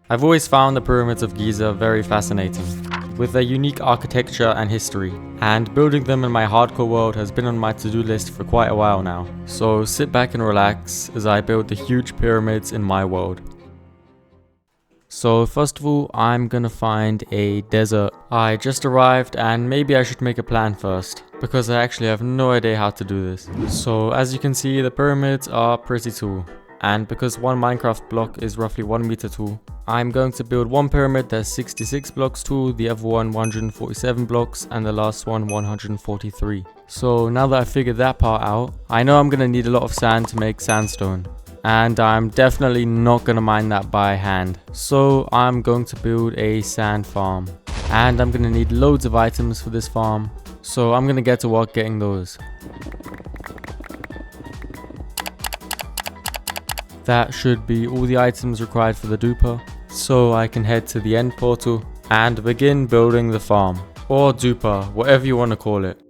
I've always found the Pyramids of Giza very fascinating, with their unique architecture and history, and building them in my hardcore world has been on my to-do list for quite a while now. So sit back and relax as I build the huge pyramids in my world. So first of all, I'm gonna find a desert. I just arrived and maybe I should make a plan first, because I actually have no idea how to do this. So as you can see, the pyramids are pretty tall. And because one Minecraft block is roughly 1 meter tall, I'm going to build one pyramid that's 66 blocks tall, the other one 147 blocks, and the last one 143. So now that I figured that part out, I know I'm gonna need a lot of sand to make sandstone. And I'm definitely not gonna mine that by hand. So I'm going to build a sand farm. And I'm gonna need loads of items for this farm. So I'm gonna get to work getting those. That should be all the items required for the duper, so I can head to the end portal and begin building the farm, or duper, whatever you want to call it.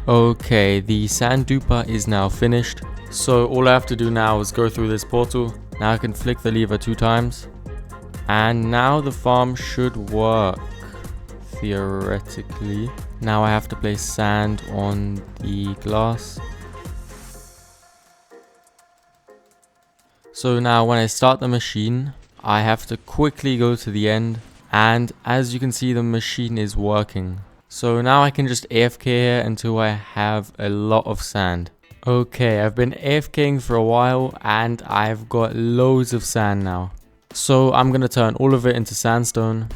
Okay, the sand duper is now finished, so all I have to do now is go through this portal. Now I can flick the lever 2 times, and now the farm should work, theoretically. Now I have to place sand on the glass. So now when I start the machine, I have to quickly go to the end, and as you can see, the machine is working. So now I can just AFK here until I have a lot of sand. Okay, I've been AFKing for a while and I've got loads of sand now. So I'm gonna turn all of it into sandstone.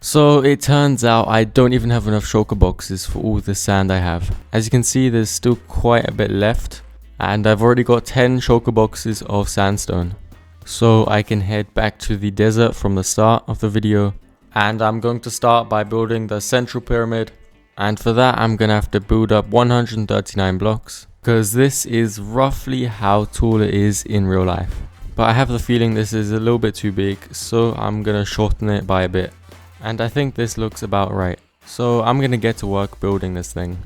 So it turns out I don't even have enough shulker boxes for all the sand I have. As you can see, there's still quite a bit left, and I've already got 10 shulker boxes of sandstone. So I can head back to the desert from the start of the video. And I'm going to start by building the central pyramid. And for that, I'm going to have to build up 139 blocks, because this is roughly how tall it is in real life. But I have the feeling this is a little bit too big, so I'm going to shorten it by a bit. And I think this looks about right. So I'm going to get to work building this thing.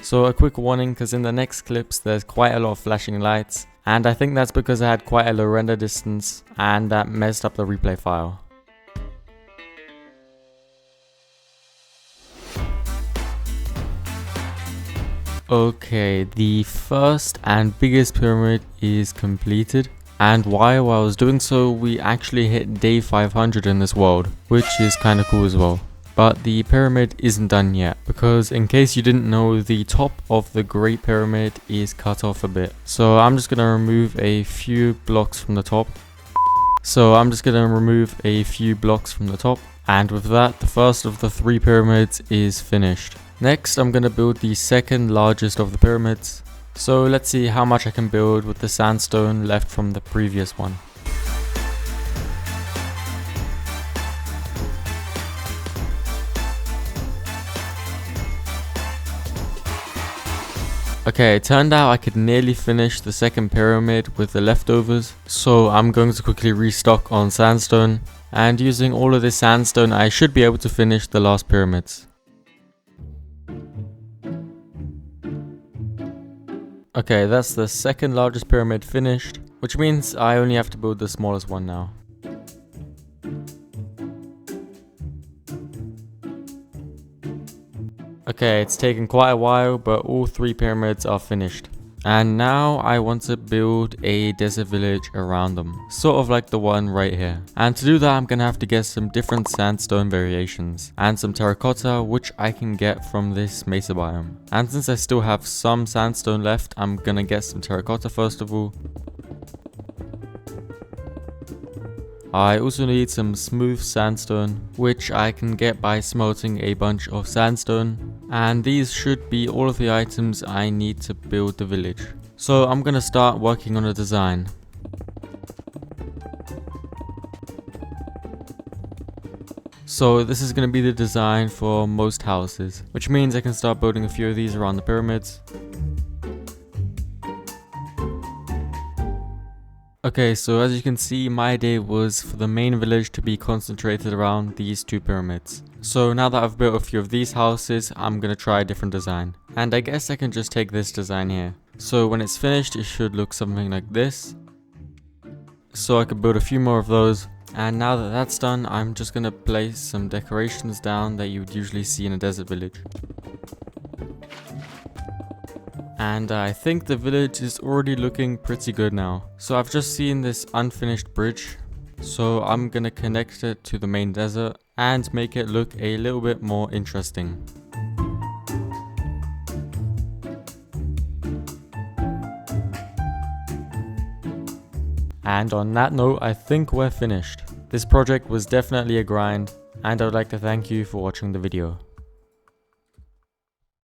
So a quick warning, because in the next clips there's quite a lot of flashing lights, and I think that's because I had quite a low render distance and that messed up the replay file. Okay, the first and biggest pyramid is completed, and while I was doing so, we actually hit day 500 in this world, which is kinda cool as well. But the pyramid isn't done yet, because in case you didn't know, the top of the Great Pyramid is cut off a bit. So I'm just gonna remove a few blocks from the top. And with that, the first of the 3 pyramids is finished. Next, I'm gonna build the second largest of the pyramids. So let's see how much I can build with the sandstone left from the previous one. Okay, it turned out I could nearly finish the second pyramid with the leftovers, so I'm going to quickly restock on sandstone, and using all of this sandstone I should be able to finish the last pyramids. Okay, that's the second largest pyramid finished, which means I only have to build the smallest one now. Okay, it's taken quite a while, but all 3 pyramids are finished. And now I want to build a desert village around them, sort of like the one right here. And to do that, I'm gonna have to get some different sandstone variations and some terracotta, which I can get from this mesa biome. And since I still have some sandstone left, I'm gonna get some terracotta first of all. I also need some smooth sandstone, which I can get by smelting a bunch of sandstone. And these should be all of the items I need to build the village. So I'm gonna start working on a design. So this is gonna be the design for most houses, which means I can start building a few of these around the pyramids. Okay, so as you can see, my idea was for the main village to be concentrated around these two pyramids. So now that I've built a few of these houses, I'm gonna try a different design. And I guess I can just take this design here. So when it's finished, it should look something like this. So I could build a few more of those. And now that that's done, I'm just gonna place some decorations down that you would usually see in a desert village. And I think the village is already looking pretty good now. So I've just seen this unfinished bridge. So I'm gonna connect it to the main desert and make it look a little bit more interesting. And on that note, I think we're finished. This project was definitely a grind, and I would like to thank you for watching the video.